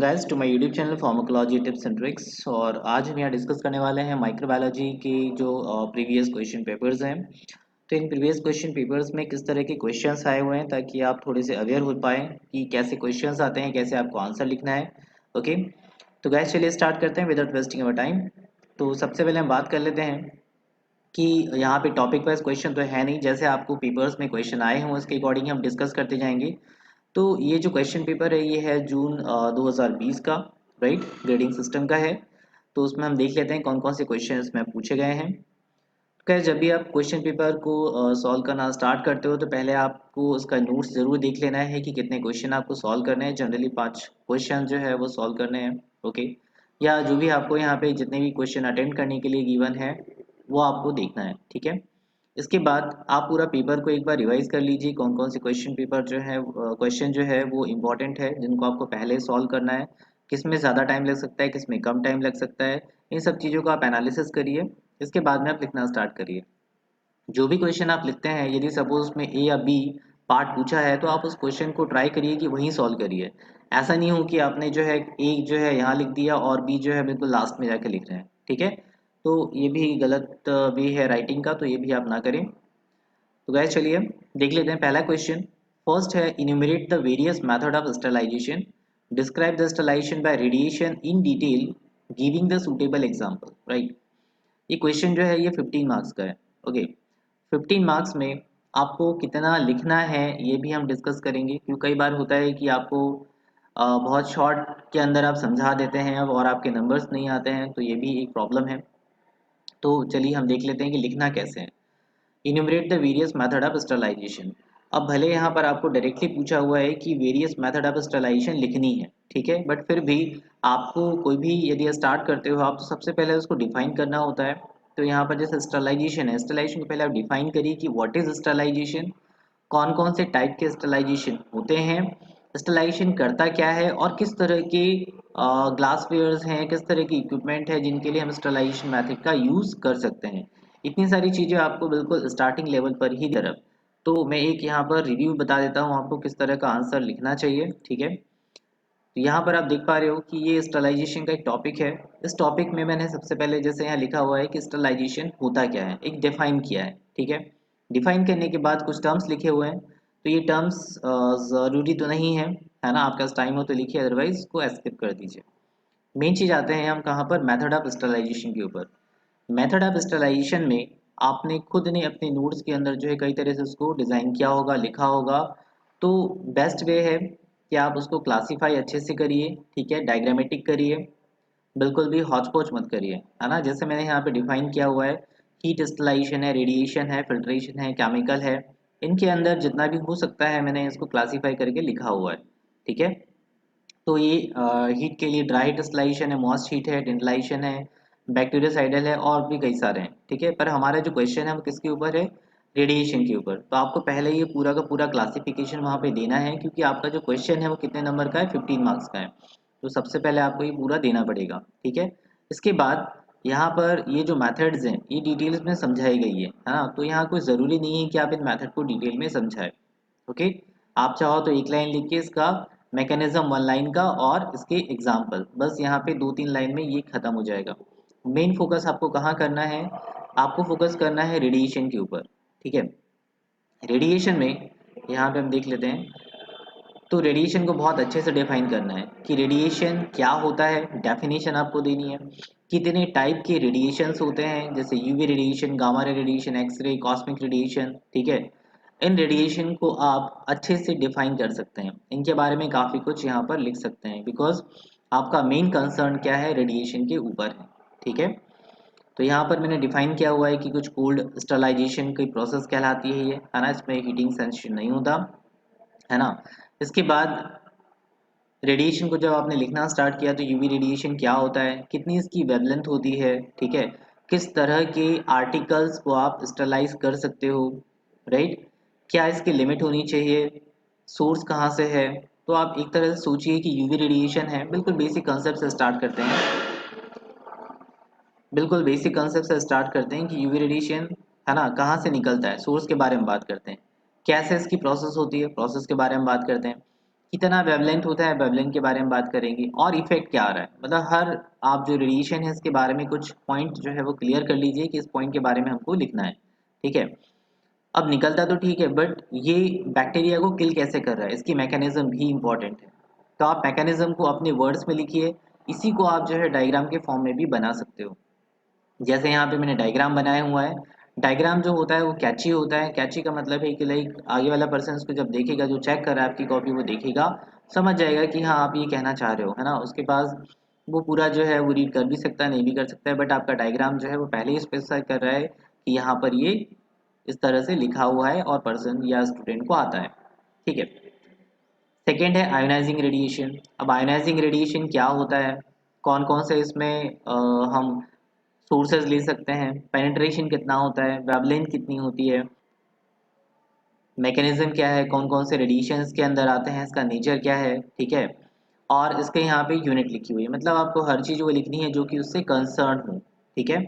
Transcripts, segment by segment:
Guys to my YouTube channel pharmacology tips and tricks. और आज हम यहाँ डिस्कस करने वाले हैं माइक्रोबायोलॉजी के जो प्रीवियस क्वेश्चन पेपर्स हैं। तो इन प्रीवियस क्वेश्चन पेपर्स में किस तरह के क्वेश्चंस आए हुए हैं ताकि आप थोड़े से अवेयर हो पाएँ कि कैसे क्वेश्चंस आते हैं, कैसे आपको आंसर लिखना है। ओके, तो गाइस चलिए स्टार्ट करते हैं विदाउट वेस्टिंग अवर टाइम। तो सबसे पहले हम बात कर लेते हैं कि यहाँ पे टॉपिक वाइज क्वेश्चन तो है नहीं, जैसे आपको पेपर्स में क्वेश्चन आए हों उसके अकॉर्डिंग हम डिस्कस करते जाएंगे। तो ये जो क्वेश्चन पेपर है ये है जून 2020 का, राइट, ग्रेडिंग सिस्टम का है। तो उसमें हम देख लेते हैं कौन कौन से क्वेश्चन इसमें पूछे गए हैं। खैर, जब भी आप क्वेश्चन पेपर को सॉल्व करना स्टार्ट करते हो तो पहले आपको उसका नोट्स ज़रूर देख लेना है कि कितने क्वेश्चन आपको सॉल्व करने हैं। जनरली 5 क्वेश्चन जो है वो सॉल्व करने हैं। ओके, या जो भी आपको यहाँ पे जितने भी क्वेश्चन अटेम्प्ट करने के लिए गिवन है वो आपको देखना है, ठीक है। इसके बाद आप पूरा पेपर को एक बार रिवाइज कर लीजिए, कौन कौन से क्वेश्चन पेपर जो है क्वेश्चन जो है वो इम्पोर्टेंट है जिनको आपको पहले सॉल्व करना है, किस में ज़्यादा टाइम लग सकता है, किस में कम टाइम लग सकता है। इन सब चीज़ों का आप एनालिसिस करिए। इसके बाद में आप लिखना स्टार्ट करिए। जो भी क्वेश्चन आप लिखते हैं, यदि सपोज उसमें ए या बी पार्ट पूछा है तो आप उस क्वेश्चन को ट्राई करिए कि वहीं सॉल्व करिए। ऐसा नहीं हो कि आपने जो है ए जो है यहाँ लिख दिया और बी जो है बिल्कुल लास्ट में जाके लिख रहे हैं, ठीक है। तो ये भी गलत वे है राइटिंग का, तो ये भी आप ना करें। तो गैस चलिए देख लेते हैं पहला क्वेश्चन। फर्स्ट है, enumerate the various method of sterilisation, describe the sterilisation by radiation in detail, giving the suitable example, right. ये क्वेश्चन जो है ये 15 मार्क्स का है। ओके, 15 मार्क्स में आपको कितना लिखना है ये भी हम डिस्कस करेंगे, क्योंकि कई बार होता है कि आपको बहुत शॉर्ट के अंदर आप समझा देते हैं और आपके नंबर्स नहीं आते हैं, तो ये भी एक प्रॉब्लम है। तो चलिए हम देख लेते हैं कि लिखना कैसे है। Enumerate the various method of sterilisation. अब भले यहाँ पर आपको डायरेक्टली पूछा हुआ है कि वेरियस मेथड ऑफ स्टरलाइजेशन लिखनी है, ठीक है, बट फिर भी आपको कोई भी यदि स्टार्ट करते हो आप तो सबसे पहले उसको डिफाइन करना होता है। तो यहाँ पर जैसे स्टरलाइजेशन है, स्टरलाइजेशन को पहले आप डिफाइन करिए कि व्हाट इज स्टरलाइजेशन, कौन कौन से टाइप के स्टरलाइजेशन होते हैं, स्टरलाइजेशन करता क्या है और किस तरह के ग्लासवेयर्स हैं, किस तरह की इक्विपमेंट है जिनके लिए हम स्टरलाइजेशन मेथड का यूज़ कर सकते हैं। इतनी सारी चीज़ें आपको बिल्कुल स्टार्टिंग लेवल पर ही तरफ। तो मैं एक यहाँ पर रिव्यू बता देता हूँ आपको किस तरह का आंसर लिखना चाहिए, ठीक है। तो यहाँ पर आप देख पा रहे हो कि ये स्टरलाइजेशन का एक टॉपिक है। इस टॉपिक में मैंने सबसे पहले जैसे यहाँ लिखा हुआ है कि स्टरलाइजेशन होता क्या है, एक डिफाइन किया है, ठीक है। डिफाइन करने के बाद कुछ टर्म्स लिखे हुए हैं। तो ये टर्म्स ज़रूरी तो नहीं है ना, आपका टाइम हो तो लिखिए, अदरवाइज इसको स्किप कर दीजिए। मेन चीज़ आते हैं हम कहाँ पर, मेथड ऑफ स्टरलाइजेशन के ऊपर। मेथड ऑफ स्टरलाइजेशन में आपने खुद ने अपने नोट्स के अंदर जो है कई तरह से उसको डिज़ाइन किया होगा, लिखा होगा। तो बेस्ट वे है कि आप उसको क्लासीफाई अच्छे से करिए, ठीक है, डायग्रामेटिक करिए, बिल्कुल भी हौच पौच मत करिए, है ना। जैसे मैंने यहाँ पे डिफाइन किया हुआ है, हीट स्टलाइजेशन है, रेडिएशन है, फिल्ट्रेशन है, केमिकल है, इनके अंदर जितना भी हो सकता है मैंने इसको क्लासीफाई करके लिखा हुआ है, ठीक है। तो ये हीट के लिए ड्राई डिस्टिलेशन है, मॉइस्ट हीट है, डिंडलाइजेशन है, बैक्टीरियासाइडल है और भी कई सारे हैं, ठीक है। पर हमारा जो क्वेश्चन है वो किसके ऊपर है, रेडिएशन के ऊपर। तो आपको पहले ये पूरा का पूरा क्लासिफिकेशन वहाँ पे देना है, क्योंकि आपका जो क्वेश्चन है वो कितने नंबर का है, 15 मार्क्स का है। तो सबसे पहले आपको ये पूरा देना पड़ेगा, ठीक है। इसके बाद यहाँ पर ये जो मेथड्स हैं ये डिटेल्स में समझाई गई है ना। तो यहाँ कोई ज़रूरी नहीं है कि आप इन मेथड को डिटेल में समझाएं। ओके, आप चाहो तो एक लाइन लिख के इसका मैकेनिज्म 1 लाइन का और इसके एग्जाम्पल, बस यहाँ पे 2-3 लाइन में ये खत्म हो जाएगा। मेन फोकस आपको कहाँ करना है, आपको फोकस करना है रेडिएशन के ऊपर, ठीक है। रेडिएशन में यहाँ पे हम देख लेते हैं। तो रेडिएशन को बहुत अच्छे से डिफाइन करना है कि रेडिएशन क्या होता है, डेफिनेशन आपको देनी है। कितने टाइप के रेडिएशंस होते हैं, जैसे UV radiation, gamma ray radiation, X ray, cosmic radiation, ठीक है। इन रेडिएशन को आप अच्छे से डिफाइन कर सकते हैं, इनके बारे में काफ़ी कुछ यहाँ पर लिख सकते हैं, बिकॉज आपका मेन कंसर्न क्या है, रेडिएशन के ऊपर है, ठीक है। तो यहाँ पर मैंने डिफाइन किया हुआ है कि कुछ कोल्ड स्टरलाइजेशन की प्रोसेस कहलाती है ये, है ना, इसमें हीटिंग सेंसेशन नहीं होता, है ना। इसके बाद रेडिएशन को जब आपने लिखना स्टार्ट किया तो यूवी रेडिएशन क्या होता है, कितनी इसकी वेवलेंथ होती है, ठीक है, किस तरह के आर्टिकल्स को आप स्टरलाइज कर सकते हो, राइट, क्या इसकी लिमिट होनी चाहिए, सोर्स कहाँ से है। तो आप एक तरह से सोचिए कि यूवी रेडिएशन है, बिल्कुल बेसिक कंसेप्ट से स्टार्ट करते हैं, बिल्कुल बेसिक कंसेप्ट से स्टार्ट करते हैं कि यूवी रेडिएशन, है ना, कहाँ से निकलता है, सोर्स के बारे में बात करते हैं, कैसे इसकी प्रोसेस होती है, प्रोसेस के बारे में बात करते हैं, कितना वेवलेंथ होता है, वेवलेंथ के बारे में बात करेंगे, और इफेक्ट क्या आ रहा है, मतलब हर आप जो रेडिएशन है इसके बारे में कुछ पॉइंट जो है वो क्लियर कर लीजिए कि इस पॉइंट के बारे में हमको लिखना है। ठीक है, अब निकलता तो ठीक है, बट ये बैक्टीरिया को किल कैसे कर रहा है, इसकी मैकेनिज्म भी इंपॉर्टेंट है। तो आप मैकेनिज्म को अपने वर्ड्स में लिखिए, इसी को आप जो है डायग्राम के फॉर्म में भी बना सकते हो। जैसे यहाँ पे मैंने डायग्राम बनाया हुआ है। डायग्राम जो होता है वो कैची होता है। कैची का मतलब है कि लाइक आगे वाला पर्सन उसको जब देखेगा, जो चेक कर रहा है आपकी कॉपी, वो देखेगा, समझ जाएगा कि हाँ आप ये कहना चाह रहे हो, है ना। उसके पास वो पूरा जो है वो रीड कर भी सकता है, नहीं भी कर सकता है, बट आपका डायग्राम जो है वो पहले ही स्पेसिफाई कर रहा है कि यहाँ पर ये इस तरह से लिखा हुआ है और पर्सन या स्टूडेंट को आता है। ठीक है। सेकेंड है आयोनाइजिंग रेडिएशन। अब आयोनाइजिंग रेडिएशन क्या होता है, कौन कौन से इसमें हम सोर्सेज ले सकते हैं, पेनिट्रेशन कितना होता है, वेवलेंथ कितनी होती है, मैकेनिज्म क्या है, कौन कौन से रेडिएशन इसके अंदर आते हैं, इसका नेचर क्या है। ठीक है, और इसके यहाँ पे यूनिट लिखी हुई है, मतलब आपको हर चीज़ वो लिखनी है जो कि उससे कंसर्न हो। ठीक है,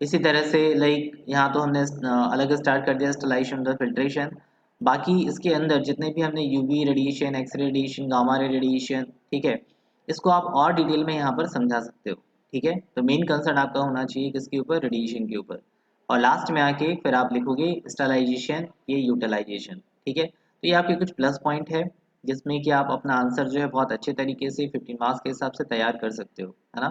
इसी तरह से लाइक यहाँ तो हमने अलग स्टार्ट कर दिया स्टेलाइजेशन और फिल्ट्रेशन। बाकी इसके अंदर जितने भी हमने UV radiation, x radiation, gamma ray radiation, ठीक है, इसको आप और डिटेल में यहाँ पर समझा सकते हो। ठीक है, तो मेन कंसर्न आपका होना चाहिए किसके ऊपर, रेडिएशन के ऊपर। और लास्ट में आके फिर आप लिखोगे स्टेलाइजेशन, ये यूटिलाइजेशन। ठीक है, तो ये आपके कुछ प्लस पॉइंट है जिसमें कि आप अपना आंसर जो है बहुत अच्छे तरीके से 15 मार्क्स के हिसाब से तैयार कर सकते हो, है ना।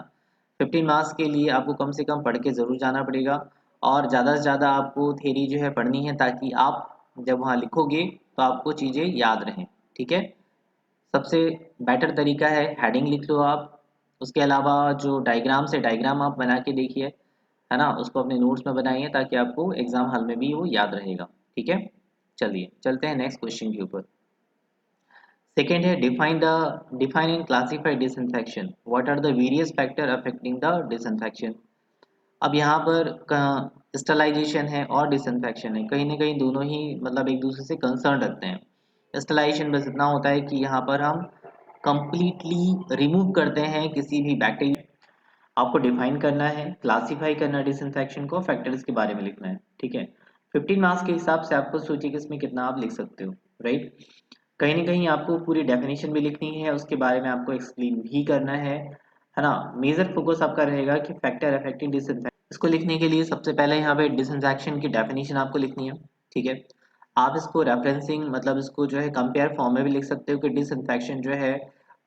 15 मार्क्स के लिए आपको कम से कम पढ़ के ज़रूर जाना पड़ेगा, और ज़्यादा से ज़्यादा आपको थ्योरी जो है पढ़नी है, ताकि आप जब वहाँ लिखोगे तो आपको चीज़ें याद रहें। ठीक है, सबसे बेटर तरीका है हेडिंग लिख लो आप। उसके अलावा जो डायग्राम से डायग्राम आप बना के देखिए, है ना, उसको अपने नोट्स में बनाइए ताकि आपको एग्जाम हॉल में भी वो याद रहेगा। ठीक है, चलिए चलते हैं नेक्स्ट क्वेश्चन के ऊपर। सेकेंड है define and classify disinfection, what are the various factor affecting the disinfection. अब यहाँ पर स्टलाइजेशन है और डिसइंफेक्शन है, कहीं ना कहीं दोनों ही मतलब एक दूसरे से कंसर्न रखते हैं। स्टलाइजेशन बस इतना होता है कि यहाँ पर हम कंप्लीटली रिमूव करते हैं किसी भी बैक्टीरिया। आपको डिफाइन करना है, क्लासिफाई करना है डिसइंफेक्शन को, फैक्टर्स के बारे में लिखना है। ठीक है, 15 मार्क्स के हिसाब से आपको सोचिए कि इसमें कितना आप लिख सकते हो, राइट। कहीं ना कहीं आपको पूरी डेफिनेशन भी लिखनी है, उसके बारे में आपको एक्सप्लेन भी करना है ना। मेजर फोकस आपका रहेगा कि फैक्टर अफेक्टिंग डिसइंफेक्शन। इसको लिखने के लिए सबसे पहले यहाँ पे डिसइंफेक्शन की डेफिनेशन आपको लिखनी है। ठीक है, आप इसको रेफरेंसिंग मतलब इसको जो है कंपेयर फॉर्म में भी लिख सकते हो कि डिसइंफेक्शन जो है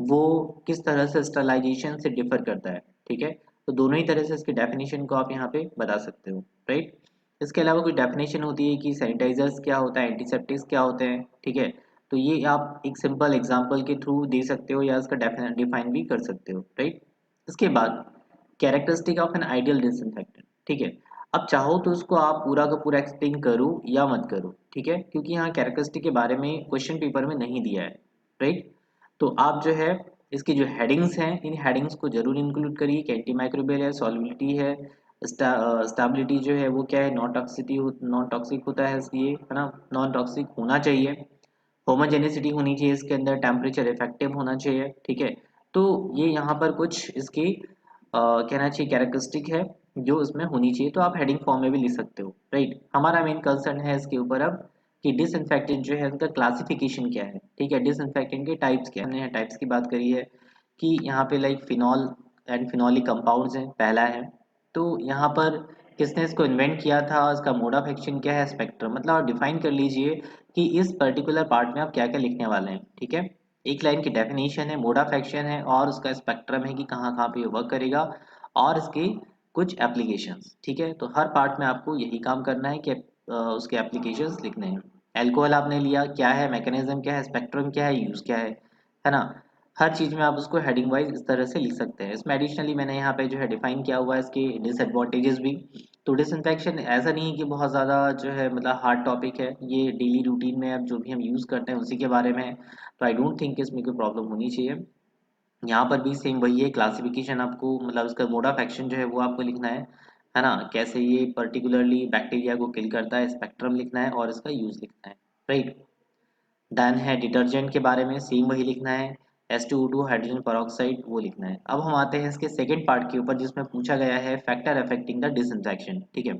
वो किस तरह से स्टरलाइजेशन से डिफर करता है। ठीक है, तो दोनों ही तरह से इसकी डेफिनेशन को आप यहाँ पे बता सकते हो, राइट। इसके अलावा कुछ डेफिनेशन होती है कि सैनिटाइजर्स क्या होता है, एंटीसेप्टिक्स क्या होते हैं। ठीक है, तो ये आप एक सिंपल एग्जांपल के थ्रू दे सकते हो या इसका डिफाइन भी कर सकते हो, राइट। इसके बाद characteristic of an ideal disinfectant. ठीक है, अब चाहो तो उसको आप पूरा का पूरा एक्सप्लेन करो या मत करो, ठीक है, क्योंकि यहाँ कैरेक्टरिस्टिक के बारे में क्वेश्चन पेपर में नहीं दिया है, राइट। तो आप जो है इसकी जो हेडिंग्स हैं, इन हेडिंग्स को जरूर इंक्लूड करिए कि एंटी माइक्रोबियल है, सॉल्युबिलिटी है, स्टेबिलिटी जो है वो क्या है, नॉन टॉक्सिक होता है इसलिए, है ना, नॉन टॉक्सिक होना चाहिए, होमोजेनिसिटी होनी चाहिए इसके अंदर, टेम्परेचर इफेक्टिव होना चाहिए। ठीक है, तो ये यहाँ पर कुछ इसकी कहना चाहिए कैरेक्टरिस्टिक है जो इसमें होनी चाहिए, तो आप हेडिंग फॉर्म में भी लिख सकते हो, राइट। हमारा मेन कंसर्न है इसके ऊपर अब कि डिसइंफेक्टेंट जो है उनका क्लासिफिकेशन क्या है। ठीक है, डिसइंफेक्टेंट के टाइप्स क्या है, हमने टाइप्स की बात करी है कि यहाँ पे like phenol and phenolic compounds हैं, पहला है। तो यहाँ पर किसने इसको इन्वेंट किया था, इसका मोड ऑफ एक्शन क्या है, स्पेक्ट्रम, मतलब आप डिफाइन कर लीजिए कि इस पर्टिकुलर पार्ट में आप क्या क्या लिखने वाले हैं। ठीक है, एक लाइन की डेफिनेशन है, मोड ऑफ एक्शन है, और उसका स्पेक्ट्रम है कि कहाँ कहाँ पे ये वर्क करेगा, और इसके कुछ एप्लीकेशंस। ठीक है, तो हर पार्ट में आपको यही काम करना है कि उसके एप्लीकेशंस लिखने हैं। एल्कोहल आपने लिया, क्या है मैकेनिज्म, क्या है स्पेक्ट्रम, क्या है यूज क्या है ना। हर चीज में आप उसको हेडिंग वाइज इस तरह से लिख सकते हैं। इसमें एडिशनली मैंने यहाँ पे जो है डिफाइन किया हुआ है इसके डिसएडवांटेजेस भी। तो डिसइंफेक्शन ऐसा नहीं है कि बहुत ज़्यादा जो है मतलब हार्ड टॉपिक है, ये डेली रूटीन में अब जो भी हम यूज़ करते हैं उसी के बारे में है, तो आई डोंट थिंक इसमें कोई प्रॉब्लम होनी चाहिए। यहाँ पर भी सेम वही है, क्लासिफिकेशन आपको मतलब इसका मोड ऑफ एक्शन जो है वो आपको लिखना है ना, कैसे ये पर्टिकुलरली बैक्टीरिया को किल करता है, स्पेक्ट्रम लिखना है, और इसका यूज़ लिखना है, राइट। डन है डिटर्जेंट के बारे में, सेम वही लिखना है, S2O2 हाइड्रोजन पेरोक्साइड वो लिखना है। अब हम आते हैं इसके सेकंड पार्ट के ऊपर जिसमें पूछा गया है फैक्टर अफेक्टिंग द डिसइंफेक्शन। ठीक है,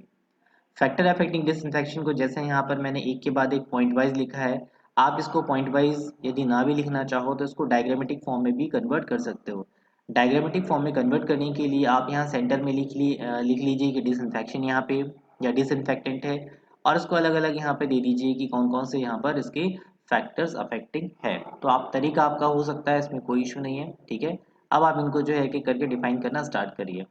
फैक्टर अफेक्टिंग डिसइंफेक्शन को जैसे यहाँ पर मैंने एक के बाद एक पॉइंट वाइज लिखा है, आप इसको पॉइंट वाइज यदि ना भी लिखना चाहो तो इसको डायग्रामेटिक फॉर्म में भी कन्वर्ट कर सकते हो। डायग्रामेटिक फॉर्म में कन्वर्ट करने के लिए आप यहाँ सेंटर में लिख लीजिए कि डिसइंफेक्शन यहाँ पे या डिसइंफेक्टेंट है, और इसको अलग अलग यहाँ पे दे दीजिए कि कौन कौन से यहाँ पर इसके फैक्टर्स अफेक्टिंग है। तो आप तरीका आपका हो सकता है, इसमें कोई इशू नहीं है, ठीक है। अब आप इनको जो है कि करके डिफाइन करना स्टार्ट करिए,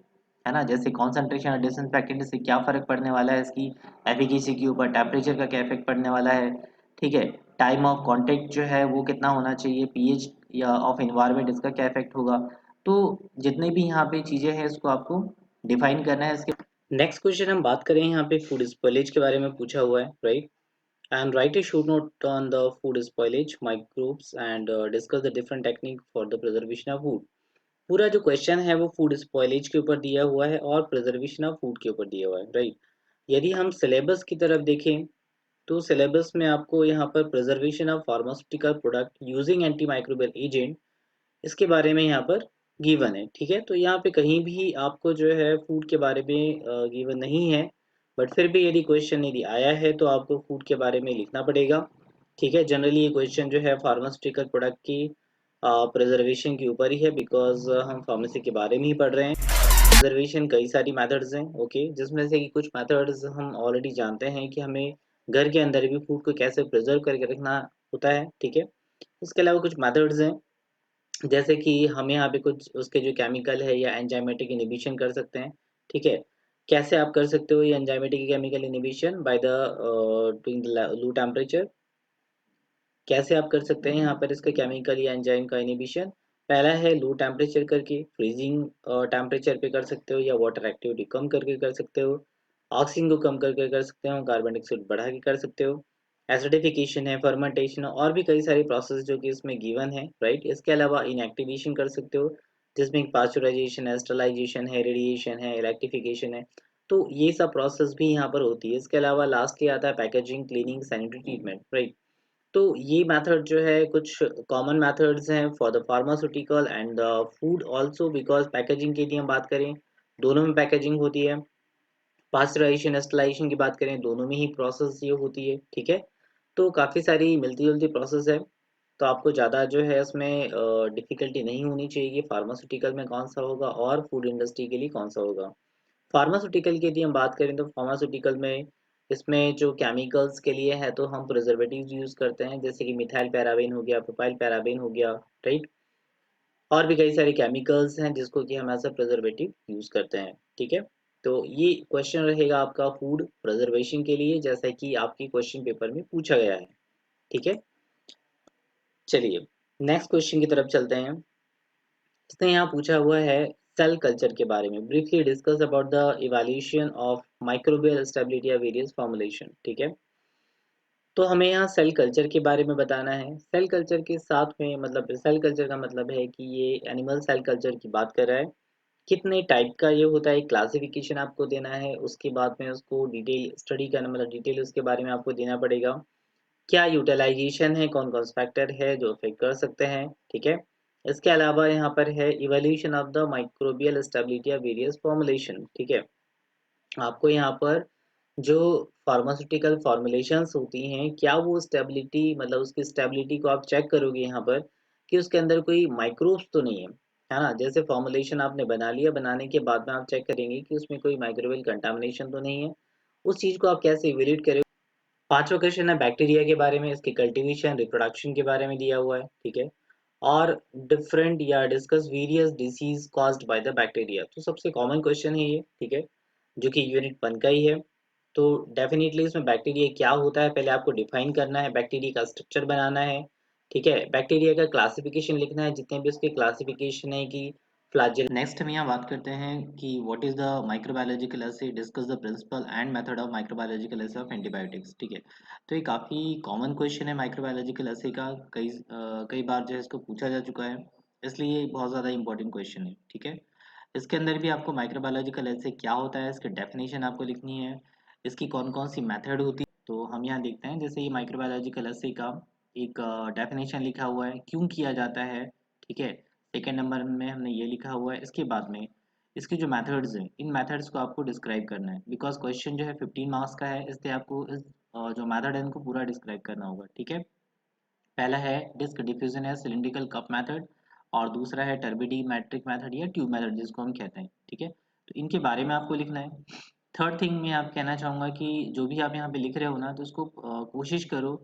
है ना। जैसे कॉन्सेंट्रेशन और डिसइंफेक्टेंट से क्या फर्क पड़ने वाला है, इसकी एफिकेसी के ऊपर, टेम्परेचर का क्या इफेक्ट पड़ने वाला है, ठीक है। टाइम ऑफ कांटेक्ट जो है वो कितना होना चाहिए, पीएच या ऑफ एनवायरनमेंट, इसका क्या इफेक्ट होगा। तो जितने भी यहाँ पे चीजें हैं इसको आपको डिफाइन करना है। इसके नेक्स्ट क्वेश्चन हम बात करें यहाँ पे फूड स्पॉइलेज के बारे में पूछा हुआ है, right. And writer should note on the food spoilage microbes and discuss the different technique for the preservation of food. पूरा जो क्वेश्चन है वो फूड स्पॉइलेज के ऊपर दिया हुआ है और प्रिजर्वेशन ऑफ फूड के ऊपर दिया हुआ है, राइट। यदि हम सिलेबस की तरफ देखें तो सिलेबस में आपको यहाँ पर preservation of pharmaceutical product using anti microbial agent, इसके बारे में यहाँ पर गिवन है, ठीक है। तो यहाँ पे कहीं भी आपको जो है फूड के बारे में गिवन नहीं है, बट फिर भी यदि क्वेश्चन यदि आया है तो आपको फूड के बारे में लिखना पड़ेगा, ठीक है। जनरली ये क्वेश्चन जो है फार्मास्यूटिकल प्रोडक्ट की प्रिजर्वेशन के ऊपर ही है, बिकॉज हम फार्मेसी के बारे में ही पढ़ रहे हैं। प्रिजर्वेशन कई सारी मेथड्स हैं, ओके, जिसमें से कि कुछ मेथड्स हम ऑलरेडी जानते हैं कि हमें घर के अंदर भी फूड को कैसे प्रिजर्व करके रखना होता है, ठीक है। इसके अलावा कुछ मेथड्स हैं, जैसे कि हम यहाँ पे कुछ उसके जो केमिकल है या एंजाइमेटिक इनहिबिशन कर सकते हैं, ठीक है। कैसे आप कर सकते हो ये enzymatic chemical inhibition, by the doing the low temperature. कैसे आप कर सकते हैं यहाँ पर इसका केमिकल या एंजाइम का इनहिबिशन, पहला है लो टेम्परेचर करके, फ्रीजिंग टेम्परेचर पे कर सकते हो, या वाटर एक्टिविटी कम करके कर सकते हो, ऑक्सीजन को कम करके कर सकते हो, कार्बन डाइऑक्साइड बढ़ा के कर सकते हो, एसिडिफिकेशन है, फर्मेंटेशन और भी कई सारे प्रोसेस जो कि इसमें गिवन है, राइट। इसके अलावा इनएक्टिवेशन कर सकते हो, जिसमें पास्चुराइजेशन है, स्टरलाइजेशन है, रेडिएशन है, इलेक्ट्रिफिकेशन है। तो ये सब प्रोसेस भी यहाँ पर होती है। इसके अलावा लास्ट ही आता है packaging, cleaning, sanitary treatment, right. तो ये मेथड जो है कुछ कॉमन मेथड्स हैं for the pharmaceutical and the food also, because packaging की यदि हम बात करें दोनों में पैकेजिंग होती है, पास्चराइजेशन स्टरलाइजेशन की बात करें दोनों में ही प्रोसेस ये होती है, ठीक है। तो काफ़ी सारी मिलती जुलती प्रोसेस है, तो आपको ज़्यादा जो है इसमें डिफिकल्टी नहीं होनी चाहिए फार्मास्यूटिकल में कौन सा होगा और फूड इंडस्ट्री के लिए कौन सा होगा। फार्मास्यूटिकल की यदि हम बात करें तो फार्मास्यूटिकल में इसमें जो केमिकल्स के लिए है तो हम प्रिजर्वेटिव्स यूज़ करते हैं, जैसे कि मिथाइल पैराबेन हो गया, प्रोपाइल पैराबेन हो गया, राइट। और भी कई सारे केमिकल्स हैं जिसको कि हम एज अ प्रिजर्वेटिव यूज़ करते हैं, ठीक है। तो ये क्वेश्चन रहेगा आपका फूड प्रिजर्वेशन के लिए, जैसा कि आपके क्वेश्चन पेपर में पूछा गया है, ठीक है। चलिए नेक्स्ट क्वेश्चन की तरफ चलते हैं। इसने यहाँ पूछा हुआ है सेल कल्चर के बारे में, briefly discuss about the evaluation of microbial stability of various formulation, ठीक है। तो हमें यहाँ सेल कल्चर के बारे में बताना है। सेल कल्चर के साथ में मतलब सेल कल्चर का मतलब है कि ये एनिमल सेल कल्चर की बात कर रहा है, कितने टाइप का ये होता है, क्लासिफिकेशन आपको देना है, उसके बाद में उसको डिटेल स्टडी करना, मतलब डिटेल उसके बारे में आपको देना पड़ेगा। क्या यूटिलाइजेशन है, कौन कौन से फैक्टर है जो अफेक्ट कर सकते हैं, ठीक है। इसके अलावा यहाँ पर है evolution of the microbial stability of various formulation, ठीक है। आपको यहाँ पर जो फार्मास्यूटिकल फॉर्मुलेशंस होती हैं, क्या वो स्टेबिलिटी मतलब उसकी स्टेबिलिटी को आप चेक करोगे यहाँ पर कि उसके अंदर कोई माइक्रोब्स तो नहीं है ना। जैसे फॉर्मुलेशन आपने बना लिया, बनाने के बाद में आप चेक करेंगे कि उसमें कोई माइक्रोबियल कंटामिनेशन तो नहीं है। उस चीज़ को आप कैसे इवेल्यूएट करें। पांचवा क्वेश्चन है बैक्टीरिया के बारे में, इसके कल्टीवेशन रिप्रोडक्शन के बारे में दिया हुआ है, ठीक है। और डिफरेंट या discuss various disease caused by the bacteria, तो सबसे कॉमन क्वेश्चन है ये, ठीक है, जो कि यूनिट 1 का ही है। तो डेफिनेटली इसमें बैक्टीरिया क्या होता है पहले आपको डिफाइन करना है, बैक्टीरिया का स्ट्रक्चर बनाना है, ठीक है। बैक्टीरिया का क्लासिफिकेशन लिखना है, जितने भी उसके क्लासिफिकेशन है कि फ्लैजेल। नेक्स्ट हम यहाँ बात करते हैं कि what is the microbiological assay, discuss the principle and method of microbiological assay of antibiotics, ठीक है। तो ये काफ़ी कॉमन क्वेश्चन है माइक्रोबायोलॉजिकल एसे का, कई बार जो है इसको पूछा जा चुका है, इसलिए ये बहुत ज़्यादा इंपॉर्टेंट क्वेश्चन है, ठीक है। इसके अंदर भी आपको माइक्रोबायोलॉजिकल एसे क्या होता है, इसकी डेफिनेशन आपको लिखनी है, इसकी कौन कौन सी मेथड होती है। तो हम यहाँ देखते हैं, जैसे ये माइक्रोबायोलॉजिकल एसे का एक डेफिनेशन लिखा हुआ है, क्यों किया जाता है, ठीक है। सेकेंड नंबर में हमने ये लिखा हुआ है, इसके बाद में इसके जो मेथड्स हैं इन मेथड्स को आपको डिस्क्राइब करना है, बिकॉज क्वेश्चन जो है 15 मार्क्स का है, इसलिए आपको इस जो मेथड है इनको पूरा डिस्क्राइब करना होगा, ठीक है। पहला है डिस्क डिफ्यूजन है सिलिंड्रिकल कप मेथड, और दूसरा है टर्बिडी मैट्रिक मेथड या ट्यूब मेथड जिसको हम कहते हैं, ठीक है। तो इनके बारे में आपको लिखना है। थर्ड थिंग मैं आप कहना चाहूँगा कि जो भी आप यहाँ पे लिख रहे हो ना, तो उसको कोशिश करो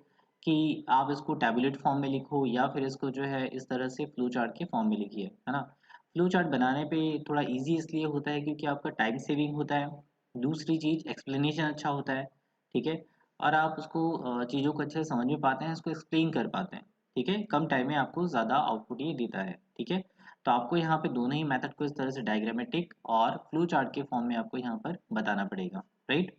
कि आप इसको टैबुलेट फॉर्म में लिखो या फिर इसको जो है इस तरह से फ्लो चार्ट के फॉर्म में लिखिए, है ना। फ्लो चार्ट बनाने पे थोड़ा इजी इसलिए होता है क्योंकि आपका टाइम सेविंग होता है, दूसरी चीज़ एक्सप्लेनेशन अच्छा होता है, ठीक है। और आप उसको चीज़ों को अच्छे से समझ में पाते हैं, उसको एक्सप्लेन कर पाते हैं, ठीक है। कम टाइम में आपको ज़्यादा आउटपुट ये देता है, ठीक है। तो आपको यहाँ पे दोनों ही मेथड को इस तरह से डायग्रामेटिक और फ्लो चार्ट के फॉर्म में आपको यहाँ पर बताना पड़ेगा, राइट।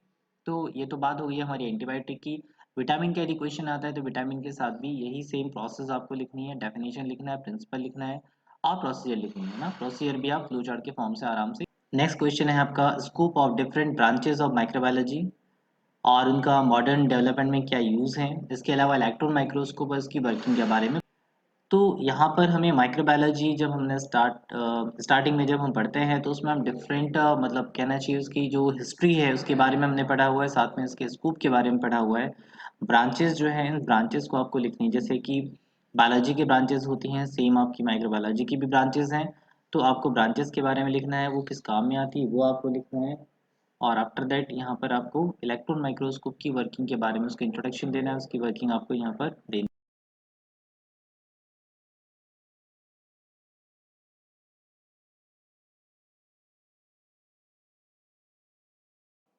तो ये तो बात हो गई हमारी एंटीबायोटिक की। विटामिन का यदि क्वेश्चन आता है तो विटामिन के साथ भी यही सेम प्रोसेस आपको लिखनी है, डेफिनेशन लिखना है, प्रिंसिपल लिखना है और प्रोसीजर लिखनी है ना। प्रोसीजर भी आप फ्लो चार्ट के फॉर्म से आराम से। नेक्स्ट क्वेश्चन है आपका scope of different branches of microbiology और उनका मॉडर्न डेवलपमेंट में क्या यूज़ है। इसके अलावा इलेक्ट्रॉन माइक्रोस्कोप और इसकी वर्किंग के बारे में। तो यहाँ पर हमें माइक्रोबायोलॉजी जब हमने स्टार्टिंग में जब हम पढ़ते हैं तो उसमें हम डिफरेंट मतलब कहना चाहिए उसकी जो हिस्ट्री है उसके बारे में हमने पढ़ा हुआ है, साथ में इसके स्कूप के बारे में पढ़ा हुआ है। ब्रांचेस जो हैं इन ब्रांचेस को आपको लिखनी है, जैसे कि बायोलॉजी की ब्रांचेस होती हैं, सेम आपकी माइक्रोबायोलॉजी की भी ब्रांचेस हैं। तो आपको ब्रांचेस के बारे में लिखना है, वो किस काम में आती है वो आपको लिखना है। और आफ्टर दैट यहाँ पर आपको इलेक्ट्रॉन माइक्रोस्कोप की वर्किंग के बारे में उसका इंट्रोडक्शन देना है, उसकी वर्किंग आपको यहाँ पर देनी।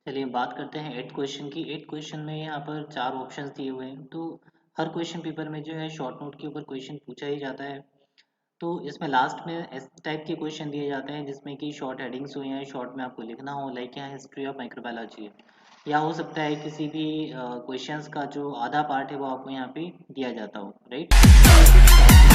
चलिए बात करते हैं एट क्वेश्चन की। एट क्वेश्चन में यहाँ पर चार ऑप्शंस दिए हुए हैं। तो हर क्वेश्चन पेपर में जो है शॉर्ट नोट के ऊपर क्वेश्चन पूछा ही जाता है। तो इसमें लास्ट में इस टाइप के क्वेश्चन दिए जाते हैं जिसमें कि शॉर्ट हेडिंग्स हो या शॉर्ट में आपको लिखना हो, लाइक यहाँ हिस्ट्री ऑफ माइक्रोबायोलॉजी है, या हो सकता है किसी भी क्वेश्चंस का जो आधा पार्ट है वो आपको यहाँ पे दिया जाता हो, राइट।